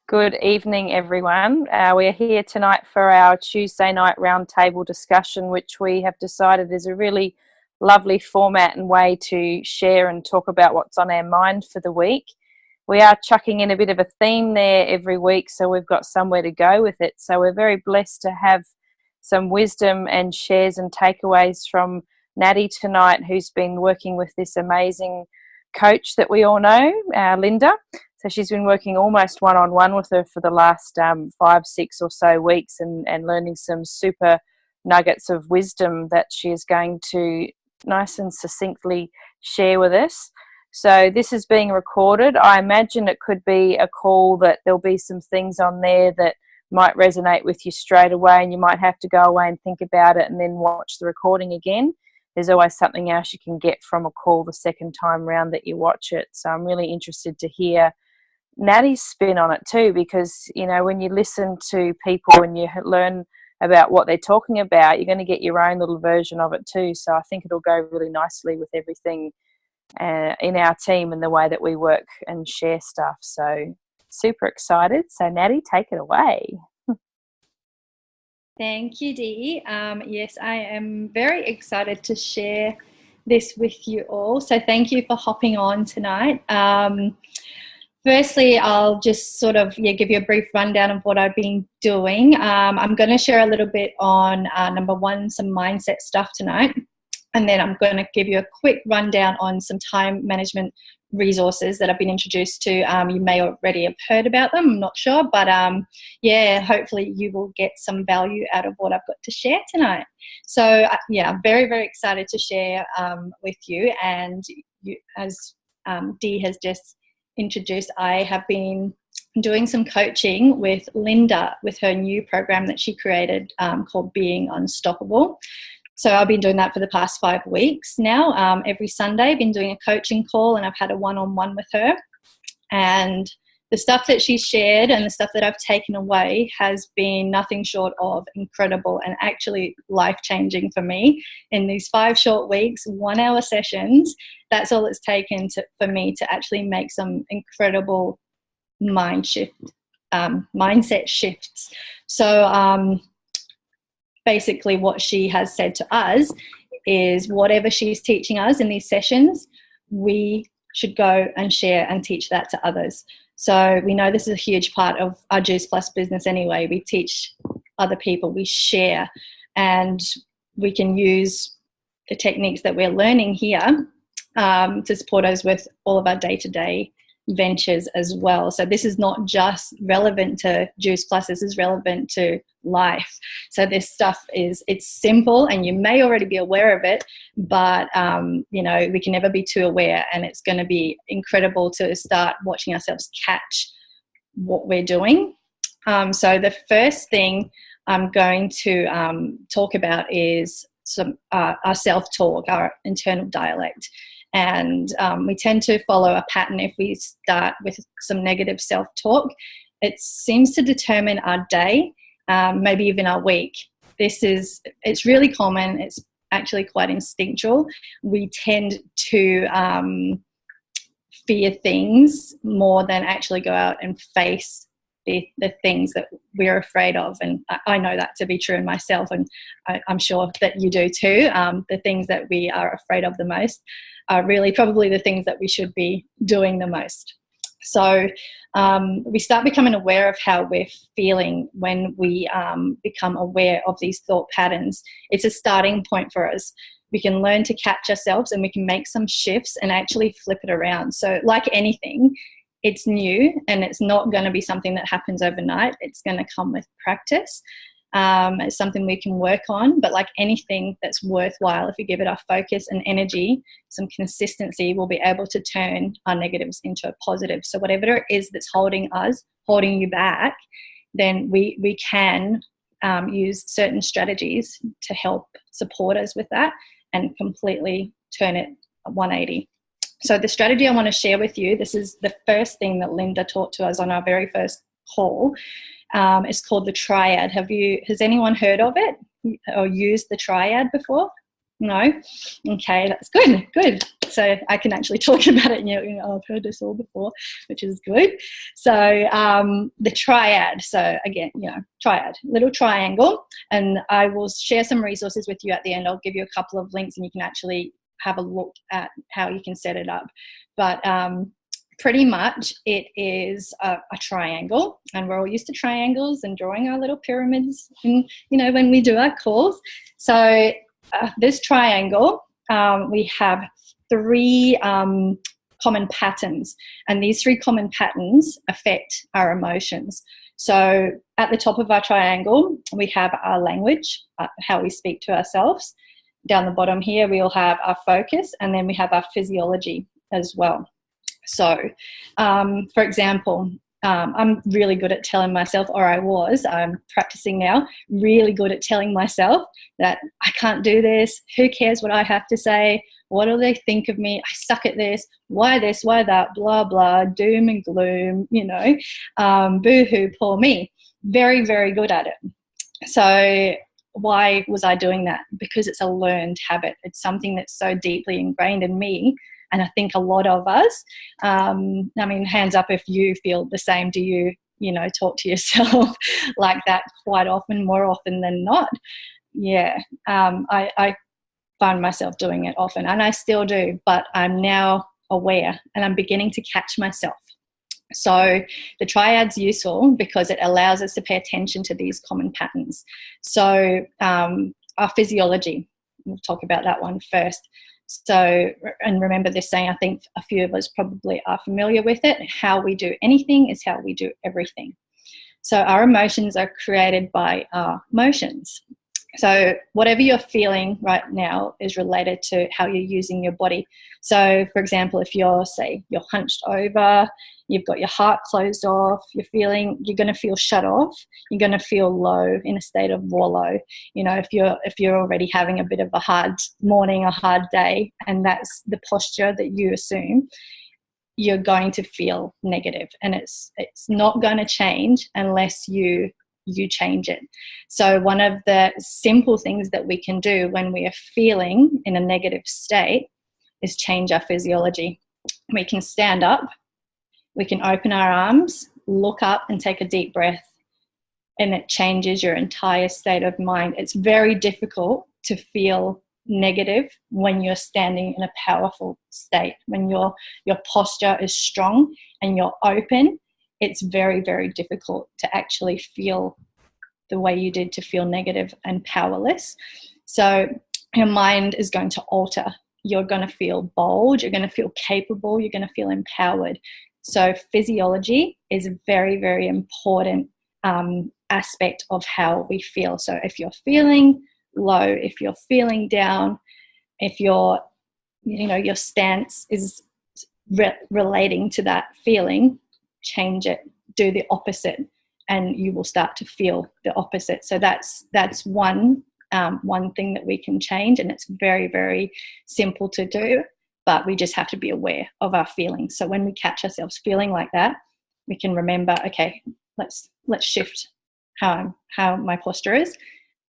Good evening, everyone. We're here tonight for our Tuesday night roundtable discussion, which we have decided is a really lovely format and way to share and talk about what's on our mind for the week. We are chucking in a bit of a theme there every week, so we've got somewhere to go with it. So we're very blessed to have some wisdom and shares and takeaways from Natty tonight, who's been working with this amazing coach that we all know, Linda. So she's been working almost one-on-one with her for the last 5, 6 or so weeks and learning some super nuggets of wisdom that she is going to nice and succinctly share with us. So this is being recorded. I imagine it could be a call that there'll be some things on there that might resonate with you straight away, and you might have to go away and think about it and then watch the recording again. There's always something else you can get from a call the second time round that you watch it. So I'm really interested to hear Natty's spin on it too, because when you listen to people and you learn about what they're talking about, you're going to get your own little version of it too. So I think it'll go really nicely with everything in our team and the way that we work and share stuff. So super excited. So Natty, take it away. Thank you, Dee. Yes, I am very excited to share this with you all. So thank you for hopping on tonight. Firstly, I'll just sort of give you a brief rundown of what I've been doing. I'm going to share a little bit on, number one, some mindset stuff tonight. And then I'm going to give you a quick rundown on some time management resources that I've been introduced to. You may already have heard about them, I'm not sure. But hopefully you will get some value out of what I've got to share tonight. So I'm very, very excited to share with you. And as Dee has just introduced, I have been doing some coaching with Linda with her new program that she created called Being Unstoppable. So I've been doing that for the past 5 weeks now. Every Sunday I've been doing a coaching call, and I've had a one-on-one with her. And the stuff that she's shared and the stuff that I've taken away has been nothing short of incredible and actually life-changing for me. In these 5 short weeks, 1-hour sessions, that's all it's taken for me to actually make some incredible mindset shifts. So basically what she has said to us is whatever she's teaching us in these sessions, we should go and share and teach that to others. So we know this is a huge part of our Juice Plus business anyway. We teach other people, we share, and we can use the techniques that we're learning here to support us with all of our day-to-day ventures as well. So this is not just relevant to Juice Plus, this is relevant to life. So this stuff it's simple, and you may already be aware of it, but we can never be too aware, and it's going to be incredible to start watching ourselves catch what we're doing. So the first thing I'm going to talk about is our self-talk, our internal dialect. And we tend to follow a pattern. If we start with some negative self-talk, it seems to determine our day, maybe even our week. It's really common. It's actually quite instinctual. We tend to fear things more than actually go out and face the things that we're afraid of. And I know that to be true in myself, and I'm sure that you do too. The things that we are afraid of the most are really probably the things that we should be doing the most. So we start becoming aware of how we're feeling when we become aware of these thought patterns. It's a starting point for us. We can learn to catch ourselves, and we can make some shifts and actually flip it around. So like anything, it's new, and it's not going to be something that happens overnight. It's going to come with practice. It's something we can work on, but like anything that's worthwhile, if we give it our focus and energy, some consistency, we'll be able to turn our negatives into a positive. So whatever it is that's holding you back, then we can use certain strategies to help support us with that and completely turn it 180. So the strategy I want to share with you, this is the first thing that Linda taught to us on our very first call. It's called the Triad. Has anyone heard of it or used the Triad before? No? Okay, that's good, good. So I can actually talk about it, and I've heard this all before, which is good. So the triad. So again, triad, little triangle. And I will share some resources with you at the end. I'll give you a couple of links and you can actually have a look at how you can set it up. But pretty much it is a triangle, and we're all used to triangles and drawing our little pyramids, and, when we do our calls. So this triangle, we have 3 common patterns, and these 3 common patterns affect our emotions. So at the top of our triangle, we have our language, how we speak to ourselves. Down the bottom here, we'll have our focus, and then we have our physiology as well. So, for example, I'm really good at telling myself, or I'm practicing now, really good at telling myself that I can't do this. Who cares what I have to say? What do they think of me? I suck at this. Why this? Why that? Blah, blah, doom and gloom, boo-hoo, poor me. Very, very good at it. So why was I doing that? Because it's a learned habit. It's something that's so deeply ingrained in me. And I think a lot of us, hands up if you feel the same. Do you, talk to yourself like that quite often, more often than not? Yeah, I find myself doing it often, and I still do, but I'm now aware and I'm beginning to catch myself. So the triad's useful because it allows us to pay attention to these common patterns. So our physiology, we'll talk about that one first. So, and remember this saying, I think a few of us probably are familiar with it. How we do anything is how we do everything. So our emotions are created by our emotions. So whatever you're feeling right now is related to how you're using your body. So for example, if you're hunched over, you've got your heart closed off, you're going to feel shut off, you're going to feel low, in a state of wallow. If you're already having a bit of a hard morning, a hard day, and that's the posture that you assume, you're going to feel negative, and it's not going to change unless you change it. So one of the simple things that we can do when we are feeling in a negative state is change our physiology. We can stand up, we can open our arms, look up and take a deep breath, and it changes your entire state of mind. It's very difficult to feel negative when you're standing in a powerful state. When your posture is strong and you're open, it's very, very difficult to actually feel the way you did, to feel negative and powerless. So your mind is going to alter. You're going to feel bold, you're going to feel capable, you're going to feel empowered. So physiology is a very, very important aspect of how we feel. So if you're feeling low, if you're feeling down, if your stance is relating to that feeling, change it, do the opposite, and you will start to feel the opposite. So that's one thing that we can change, and it's very, very simple to do, but we just have to be aware of our feelings. So when we catch ourselves feeling like that, we can remember, okay, let's shift how my posture is,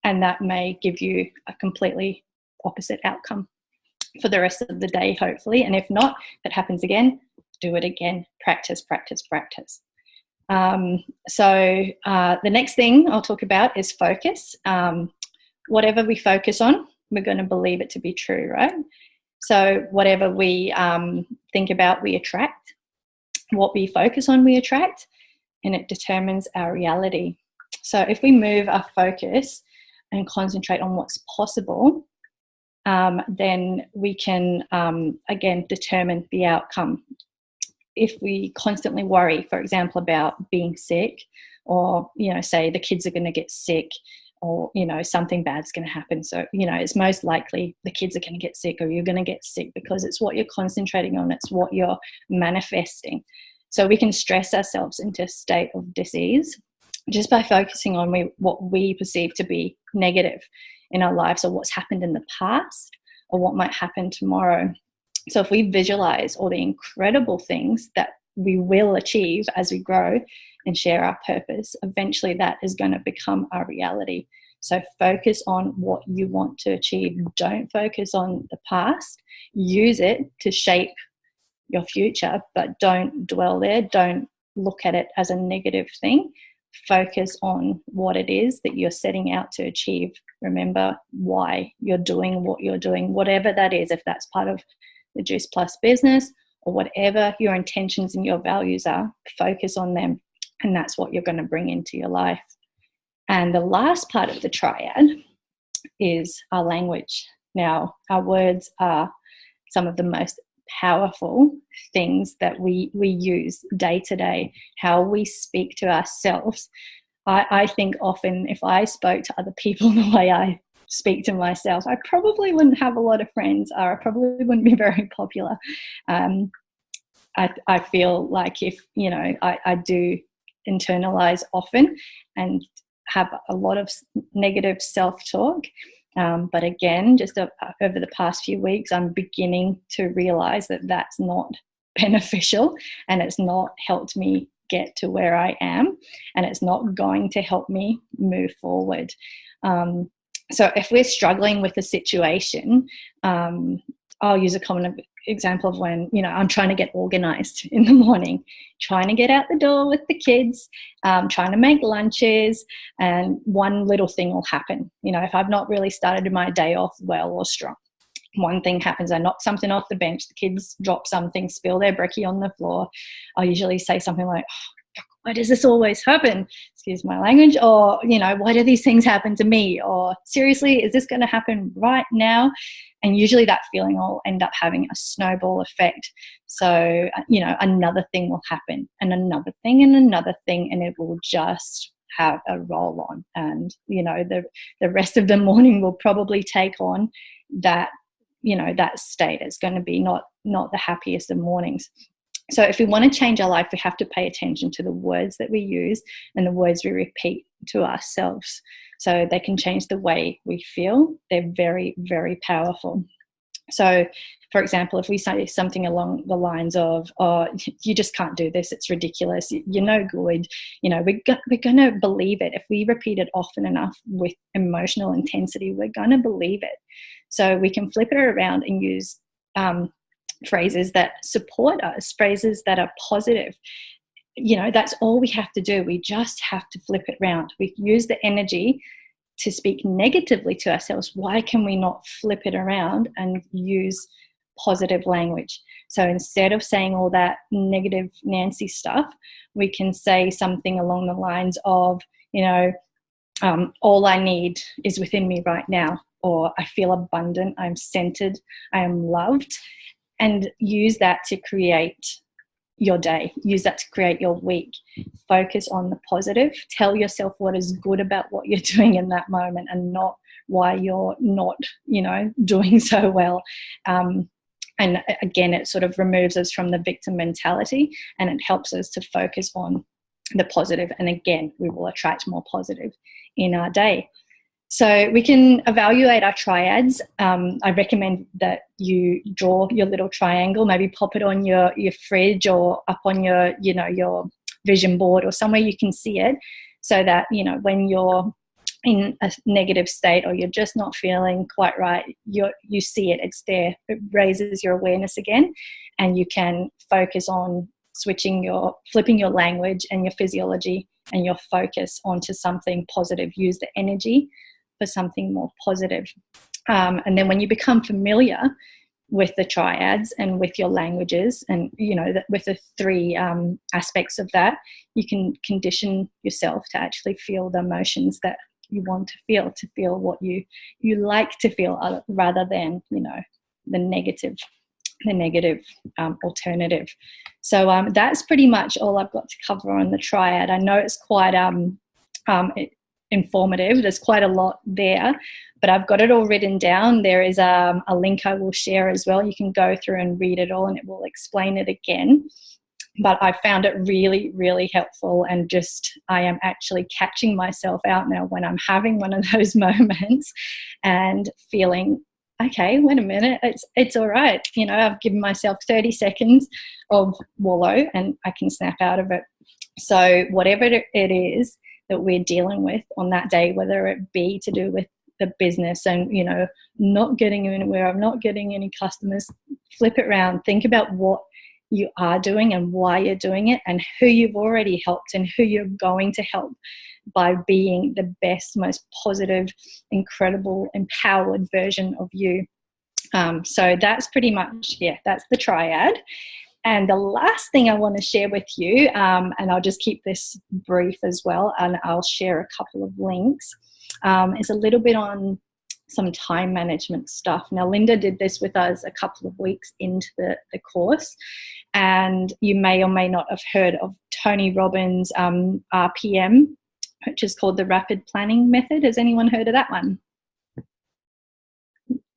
and that may give you a completely opposite outcome for the rest of the day, hopefully. And if not, if it happens again, do it again. Practice, practice, practice. So the next thing I'll talk about is focus. Whatever we focus on, we're going to believe it to be true, right? So whatever we think about, we attract. What we focus on, we attract, and it determines our reality. So if we move our focus and concentrate on what's possible, then we can, again, determine the outcome. If we constantly worry, for example, about being sick, or, say the kids are going to get sick, or, something bad's going to happen. So, it's most likely the kids are going to get sick, or you're going to get sick, because it's what you're concentrating on. It's what you're manifesting. So we can stress ourselves into a state of disease just by focusing on what we perceive to be negative in our lives, or what's happened in the past, or what might happen tomorrow. So if we visualize all the incredible things that we will achieve as we grow and share our purpose, eventually that is going to become our reality. So focus on what you want to achieve. Don't focus on the past. Use it to shape your future, but don't dwell there. Don't look at it as a negative thing. Focus on what it is that you're setting out to achieve. Remember why you're doing what you're doing, whatever that is, if that's part of the Juice Plus business or whatever your intentions and your values are, focus on them. And that's what you're going to bring into your life. And the last part of the triad is our language. Now, our words are some of the most powerful things that we use day to day, how we speak to ourselves. I think often if I spoke to other people the way I speak to myself, I probably wouldn't have a lot of friends, or I probably wouldn't be very popular. I feel like if, I do internalize often and have a lot of negative self-talk. But again, just over the past few weeks, I'm beginning to realize that that's not beneficial, and it's not helped me get to where I am, and it's not going to help me move forward. So if we're struggling with a situation, I'll use a common example of when, I'm trying to get organized in the morning, trying to get out the door with the kids, trying to make lunches, and one little thing will happen. If I've not really started my day off well or strong, one thing happens. I knock something off the bench, the kids drop something, spill their brekkie on the floor. I'll usually say something like, oh, why does this always happen? Excuse my language. Or, why do these things happen to me? Or seriously, is this going to happen right now? And usually that feeling will end up having a snowball effect. So, another thing will happen, and another thing, and another thing, and it will just have a roll on. And, the rest of the morning will probably take on that, that state. It's going to be not the happiest of mornings. So if we want to change our life, we have to pay attention to the words that we use and the words we repeat to ourselves. So they can change the way we feel. They're very, very powerful. So, for example, if we say something along the lines of, oh, you just can't do this, it's ridiculous, you're no good, we're going to believe it. If we repeat it often enough with emotional intensity, we're going to believe it. So we can flip it around and use phrases that support us, phrases that are positive. That's all we have to do. We just have to flip it around. We use the energy to speak negatively to ourselves. Why can we not flip it around and use positive language? So instead of saying all that negative Nancy stuff, we can say something along the lines of, all I need is within me right now, or I feel abundant, I'm centered, I am loved. And use that to create your day. Use that to create your week. Focus on the positive. Tell yourself what is good about what you're doing in that moment, and not why you're not, doing so well. And again, it sort of removes us from the victim mentality, and it helps us to focus on the positive. And again, we will attract more positive in our day. So we can evaluate our triads. I recommend that you draw your little triangle, maybe pop it on your fridge or up on your vision board or somewhere you can see it, so that, when you're in a negative state or you're just not feeling quite right, you see it, it's there. It raises your awareness again, and you can focus on flipping your language and your physiology and your focus onto something positive. Use the energy for something more positive. And then when you become familiar with the triads and with your languages and, with the three aspects of that, you can condition yourself to actually feel the emotions that you want to feel what you like to feel, rather than, the negative alternative. So that's pretty much all I've got to cover on the triad. I know it's quite informative. There's quite a lot there, but I've got it all written down. There is a link I will share as well. You can go through and read it all, and it will explain it again. But I found it really, really helpful, and I am actually catching myself out now when I'm having one of those moments and feeling, okay, wait a minute, it's all right. I've given myself 30 seconds of wallow and I can snap out of it. So whatever it is that we're dealing with on that day, whether it be to do with the business and, you know, not getting anywhere, I'm not getting any customers. Flip it around. Think about what you are doing and why you're doing it, and who you've already helped and who you're going to help by being the best, most positive, incredible, empowered version of you. So that's pretty much, that's the triad. And the last thing I want to share with you, and I'll just keep this brief as well, and I'll share a couple of links, is a little bit on some time management stuff. Now, Linda did this with us a couple of weeks into the course, and you may or may not have heard of Tony Robbins' RPM, which is called the Rapid Planning Method. Has anyone heard of that one?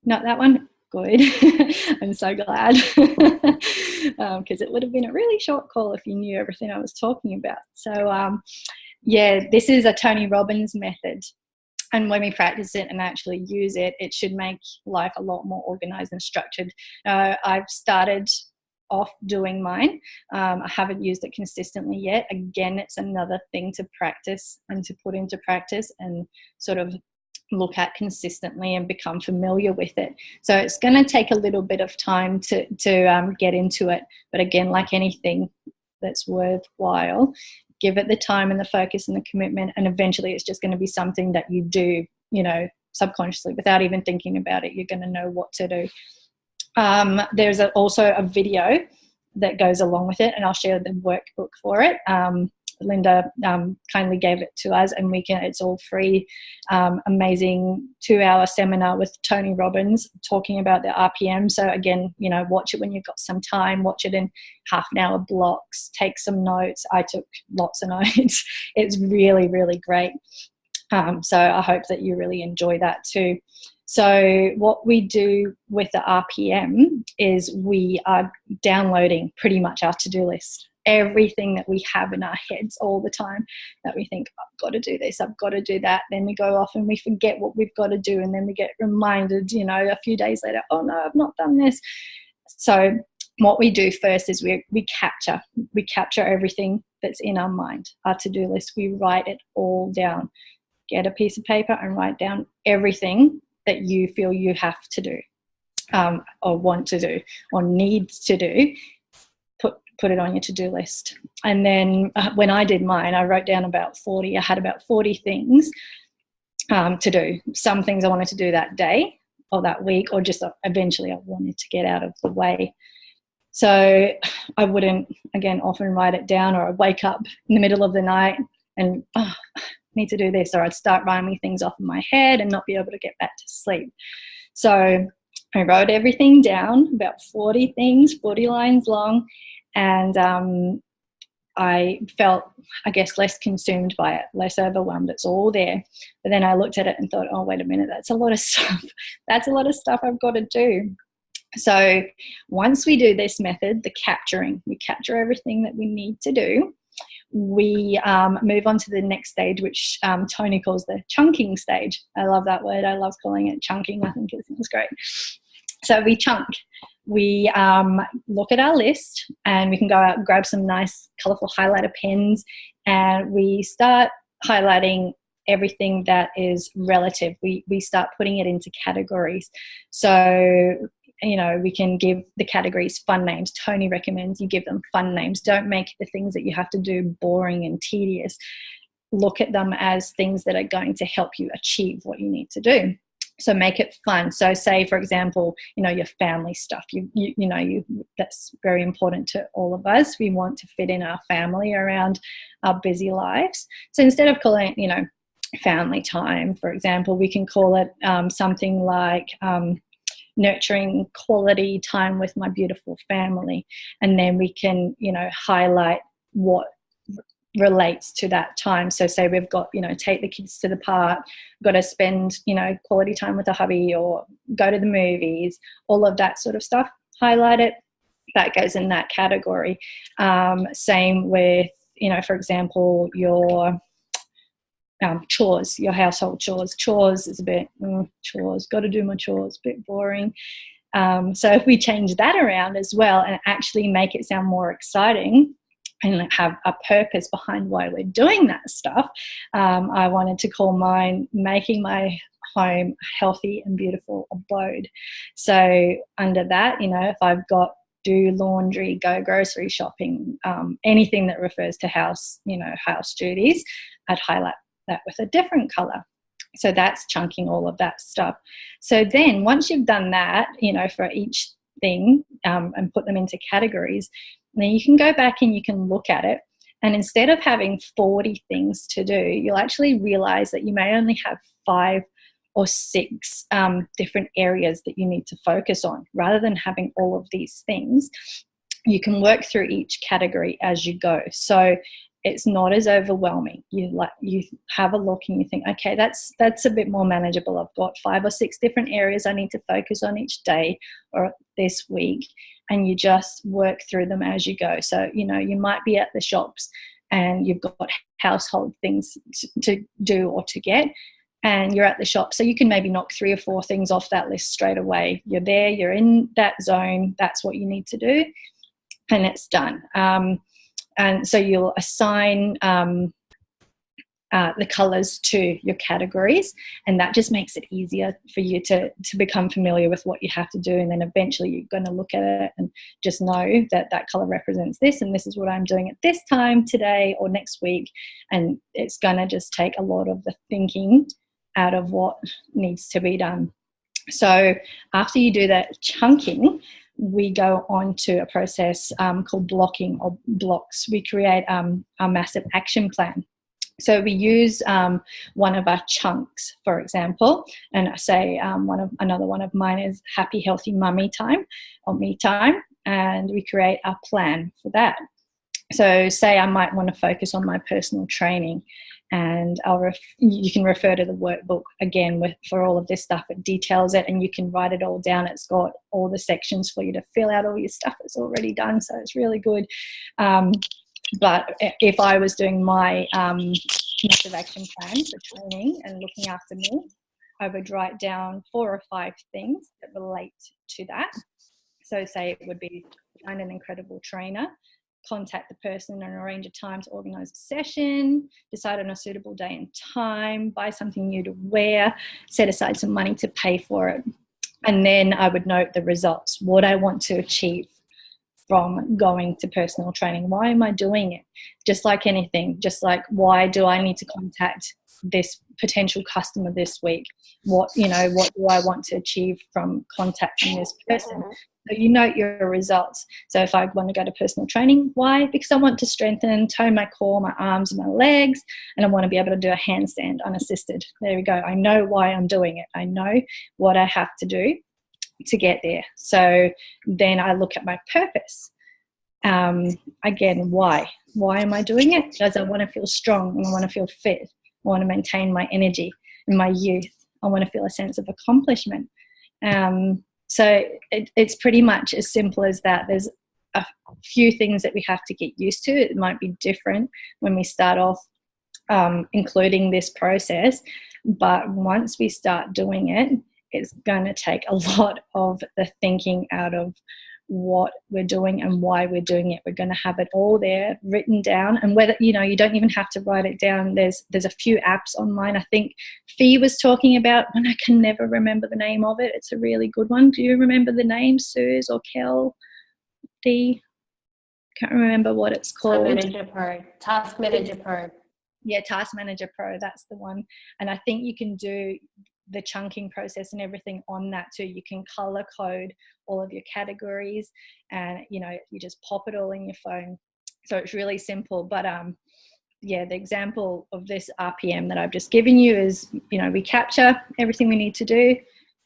Not that one? Good. I'm so glad, because it would have been a really short call if you knew everything I was talking about. So, this is a Tony Robbins method. And when we practice it and actually use it, it should make life a lot more organized and structured. I've started off doing mine. I haven't used it consistently yet. Again, it's another thing to practice and to put into practice and sort of look at consistently and become familiar with it. So it's going to take a little bit of time to get into it. But again, like anything that's worthwhile, give it the time and the focus and the commitment, and eventually it's just going to be something that you do, you know, subconsciously without even thinking about it. You're going to know what to do. There's also a video that goes along with it, and I'll share the workbook for it. Linda kindly gave it to us, and it's all free, amazing 2-hour seminar with Tony Robbins talking about the RPM. So again, you know, watch it when you've got some time, watch it in half-an-hour blocks, take some notes. I took lots of notes. It's really, really great. So I hope that you really enjoy that too. So what we do with the RPM is we are downloading pretty much our to-do list. Everything that we have in our heads all the time that we think, I've got to do this, I've got to do that. Then we go off and we forget what we've got to do. And then we get reminded, you know, a few days later, oh no, I've not done this. So what we do first is we capture everything that's in our mind, our to-do list. We write it all down. Get a piece of paper and write down everything that you feel you have to do, or want to do, or need to do. Put it on your to-do list. And then when I did mine, I wrote down about 40. I had about 40 things to do. Some things I wanted to do that day or that week, or just eventually I wanted to get out of the way. So I wouldn't, again, often write it down, or I'd wake up in the middle of the night and, I need to do this, or I'd start rhyming things off in my head and not be able to get back to sleep. So I wrote everything down, about 40 things, 40 lines long, and I felt, I guess, less consumed by it, less overwhelmed. It's all there. But then I looked at it and thought, oh, wait a minute, that's a lot of stuff. That's a lot of stuff I've got to do. So once we do this method, the capturing, we capture everything that we need to do. We move on to the next stage, which Tony calls the chunking stage. I love that word. I love calling it chunking. I think it's great. So we chunk. We look at our list, and we can go out and grab some nice colourful highlighter pens, and we start highlighting everything that is relative. We start putting it into categories. So, you know, we can give the categories fun names. Tony recommends you give them fun names. Don't make the things that you have to do boring and tedious. Look at them as things that are going to help you achieve what you need to do. So make it fun. So say, for example, you know, your family stuff, that's very important to all of us. We want to fit in our family around our busy lives. So instead of calling it, you know, family time, for example, we can call it something like nurturing quality time with my beautiful family. And then we can, you know, highlight what relates to that time. So say we've got, you know, take the kids to the park, got to spend, you know, quality time with a hubby, or go to the movies, all of that sort of stuff. Highlight it. That goes in that category. Same with, you know, for example, your chores, your household chores. Chores is a bit, chores, got to do my chores, a bit boring. So if we change that around as well and actually make it sound more exciting, and have a purpose behind why we're doing that stuff. I wanted to call mine Making My Home a Healthy and Beautiful Abode. So under that, you know, if I've got do laundry, go grocery shopping, anything that refers to house, you know, house duties, I'd highlight that with a different color. So that's chunking all of that stuff. So then once you've done that, you know, for each thing, and put them into categories, then you can go back and you can look at it. And instead of having 40 things to do, you'll actually realize that you may only have 5 or 6 different areas that you need to focus on. Rather than having all of these things, you can work through each category as you go. So it's not as overwhelming. You have a look and you think, okay, that's a bit more manageable. I've got 5 or 6 different areas I need to focus on each day or this week, and you just work through them as you go. So, you know, you might be at the shops and you've got household things to do or to get, and you're at the shop. So you can maybe knock 3 or 4 things off that list straight away. You're there, you're in that zone, that's what you need to do, and it's done. And so you'll assign the colours to your categories, and that just makes it easier for you to become familiar with what you have to do. And then eventually you're going to look at it and just know that that colour represents this, and this is what I'm doing at this time today or next week. And it's going to just take a lot of the thinking out of what needs to be done. So after you do that chunking, we go on to a process called blocking or blocks. We create a massive action plan. So we use one of our chunks, for example, and I say another one of mine is Happy Healthy Mummy Time or Me Time, and we create a plan for that. So say I might want to focus on my personal training, and you can refer to the workbook again for all of this stuff. It details it, and you can write it all down. It's got all the sections for you to fill out all your stuff that's already done, so it's really good. But if I was doing my massive action plan for training and looking after me, I would write down 4 or 5 things that relate to that. So say it would be find an incredible trainer, contact the person and arrange a time to organise a session, decide on a suitable day and time, buy something new to wear, set aside some money to pay for it. And then I would note the results, what I want to achieve from going to personal training. Why am I doing it? Just like anything, just like why do I need to contact this potential customer this week? What do I want to achieve from contacting this person? So you note your results. So if I want to go to personal training, why? Because I want to strengthen, tone my core, my arms, and my legs, and I want to be able to do a handstand unassisted. There we go. I know why I'm doing it. I know what I have to do to get there. So then I look at my purpose. Again, why? Why am I doing it? Because I want to feel strong and I want to feel fit. I want to maintain my energy and my youth. I want to feel a sense of accomplishment. So it's pretty much as simple as that. There's a few things that we have to get used to. It might be different when we start off including this process, but once we start doing it, it's going to take a lot of the thinking out of what we're doing and why we're doing it. We're going to have it all there written down, and whether you don't even have to write it down. There's a few apps online. I think Fee was talking about one. I can never remember the name of it. It's a really good one. Do you remember the name, Suze or Kel? Can't remember what it's called. Task Manager Pro. Yeah, Task Manager Pro. That's the one. And I think you can do the chunking process and everything on that too. You can color code all of your categories, and you just pop it all in your phone. So it's really simple. But the example of this RPM that I've just given you is, we capture everything we need to do,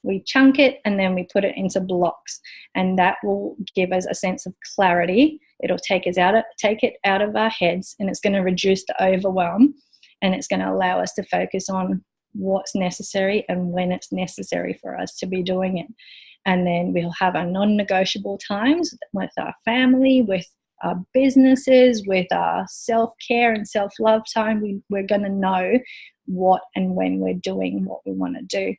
we chunk it, and then we put it into blocks, and that will give us a sense of clarity. It'll take it out of our heads, and it's going to reduce the overwhelm, and it's going to allow us to focus on what's necessary and when it's necessary for us to be doing it. And then we'll have our non-negotiable times with our family, with our businesses, with our self-care and self-love time. We're going to know what and when we're doing what we want to do.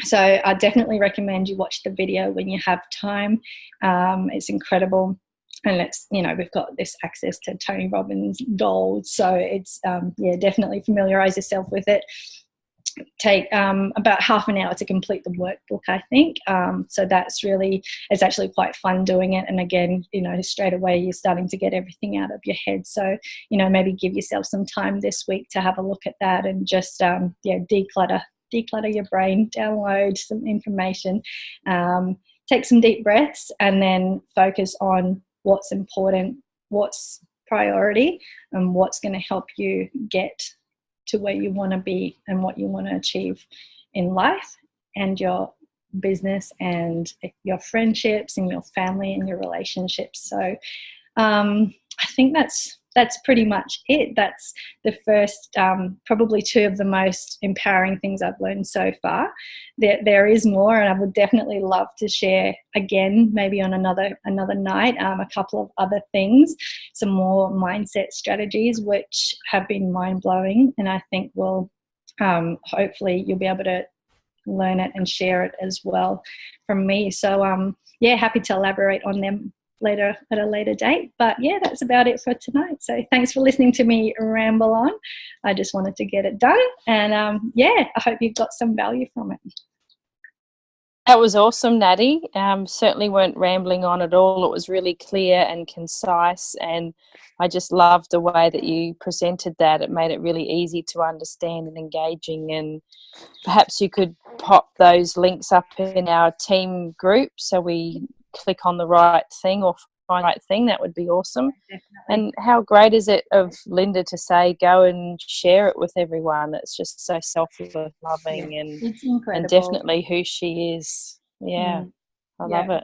So I definitely recommend you watch the video when you have time. It's incredible. and it's, you know, we've got this access to Tony Robbins gold, so it's definitely familiarize yourself with it. Take about half an hour to complete the workbook, I think. So that's really, it's actually quite fun doing it. And again, you know, straight away you're starting to get everything out of your head. So, you know, maybe give yourself some time this week to have a look at that and just, declutter your brain, download some information, take some deep breaths, and then focus on what's important, what's priority, and what's going to help you get to where you want to be and what you want to achieve in life and your business and your friendships and your family and your relationships. So I think that's pretty much it. That's the first, probably two of the most empowering things I've learned so far. There is more, and I would definitely love to share again, maybe on another night, a couple of other things, some more mindset strategies, which have been mind-blowing, and I think will hopefully you'll be able to learn it and share it as well from me. So happy to elaborate on them later at a later date, but that's about it for tonight. So thanks for listening to me ramble on. I just wanted to get it done, and I hope you've got some value from it. That was awesome, Natty. Certainly weren't rambling on at all. It was really clear and concise, and I just loved the way that you presented that. It made it really easy to understand and engaging, and perhaps you could pop those links up in our team group so we click on the right thing or find the right thing. That would be awesome. Definitely. And how great is it of Linda to say go and share it with everyone? It's just so self-loving and definitely who she is. I love it.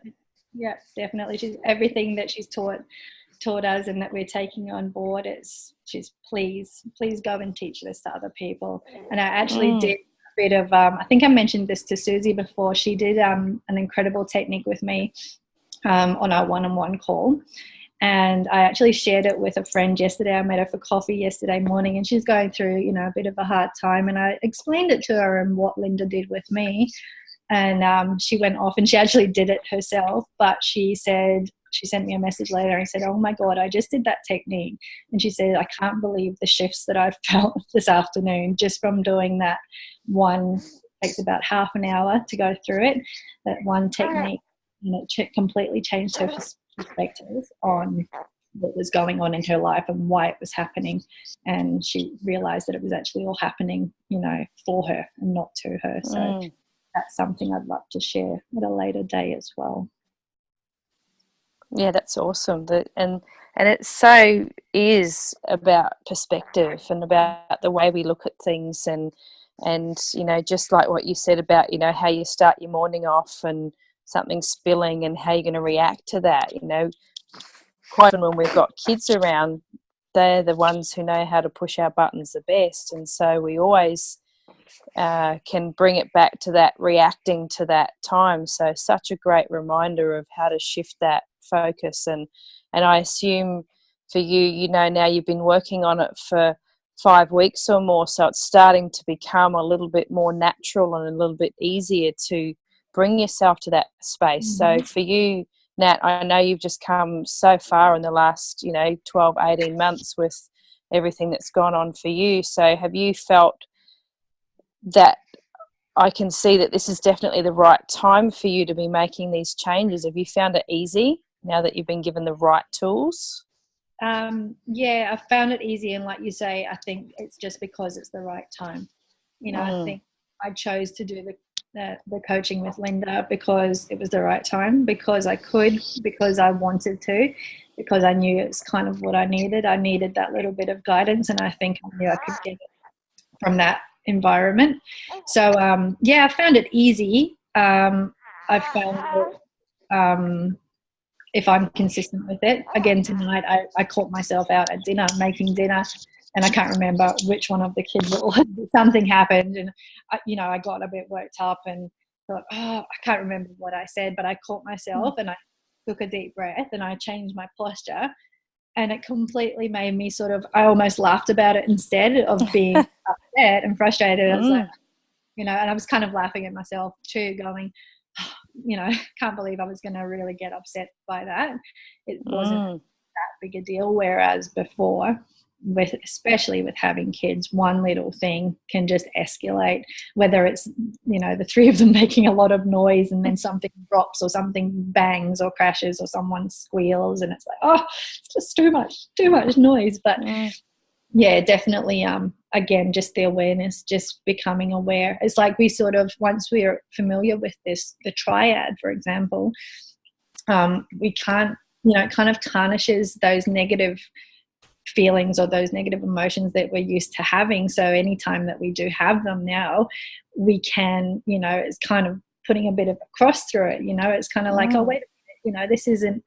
Yeah, definitely. She's everything that she's taught us and that we're taking on board is she's please go and teach this to other people. And I actually did a bit of I think I mentioned this to Susie before. She did an incredible technique with me on our one-on-one call, and I actually shared it with a friend yesterday. I met her for coffee yesterday morning, and she's going through, you know, a bit of a hard time, and I explained it to her and what Linda did with me, and she went off and she actually did it herself, but she sent me a message later and said, oh my God, I just did that technique. And she said, I can't believe the shifts that I've felt this afternoon just from doing that one. Takes about half an hour to go through it, that one technique. And it completely changed her perspective on what was going on in her life and why it was happening. And she realised that it was actually all happening, you know, for her and not to her. So that's something I'd love to share at a later day as well. Yeah, that's awesome. And it so is about perspective and about the way we look at things and you know, just like what you said about, you know, how you start your morning off and something spilling and how you're going to react to that. You know, quite often when we've got kids around, they're the ones who know how to push our buttons the best, and so we always can bring it back to that reacting to that time. So such a great reminder of how to shift that focus. And I assume for you, you know, now you've been working on it for 5 weeks or more, so it's starting to become a little bit more natural and a little bit easier to bring yourself to that space. So for you, Nat, I know you've just come so far in the last, you know, 12, 18 months with everything that's gone on for you. So have you felt that I can see that this is definitely the right time for you to be making these changes? Have you found it easy now that you've been given the right tools? I found it easy, and like you say, I think it's just because it's the right time. You know, I think I chose to do the coaching with Linda because it was the right time, because I could, because I wanted to, because I knew it's kind of what I needed. I needed that little bit of guidance, and I think I knew I could get it from that environment. So I found it easy. I found that if I'm consistent with it, again tonight I caught myself out at dinner making dinner, and I can't remember which one of the kids it was. Something happened, and I got a bit worked up and thought, I can't remember what I said, but I caught myself and I took a deep breath and I changed my posture, and it completely made me I almost laughed about it instead of being upset and frustrated. I was like, and I was kind of laughing at myself too, going, can't believe I was going to really get upset by that. It wasn't that big a deal. Whereas before, especially with having kids, one little thing can just escalate, whether it's, the three of them making a lot of noise and then something drops or something bangs or crashes or someone squeals, and it's like, oh, it's just too much noise. But yeah, definitely, again, just the awareness, just becoming aware. It's like we sort of, once we're familiar with this, the triad, for example, we can't, it kind of tarnishes those negative feelings or those negative emotions that we're used to having. So anytime that we do have them now, we can, it's kind of putting a bit of a cross through it. It's kind of like, oh, wait a minute, this isn't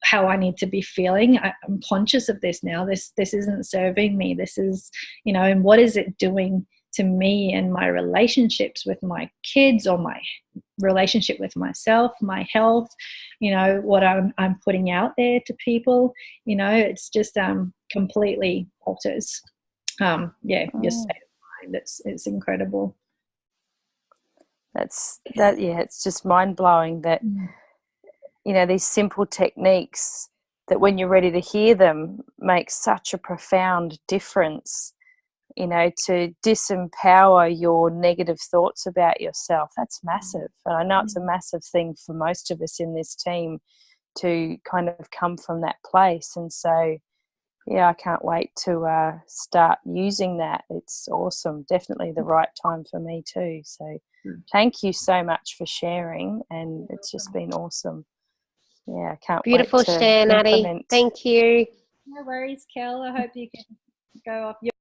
how I need to be feeling. I'm conscious of this now. This isn't serving me. This is, and what is it doing to me and my relationships with my kids, or my relationship with myself, my health, what I'm putting out there to people, it's just completely alters your state of mind. It's incredible. It's just mind-blowing that these simple techniques, that when you're ready to hear them, make such a profound difference, to disempower your negative thoughts about yourself. That's massive. And I know it's a massive thing for most of us in this team to kind of come from that place. And so, I can't wait to start using that. It's awesome. Definitely the right time for me too. So thank you so much for sharing, and it's just been awesome. Yeah, I can't Beautiful wait to share, Natty. implement. Thank you. No worries, Kel. I hope you can go off your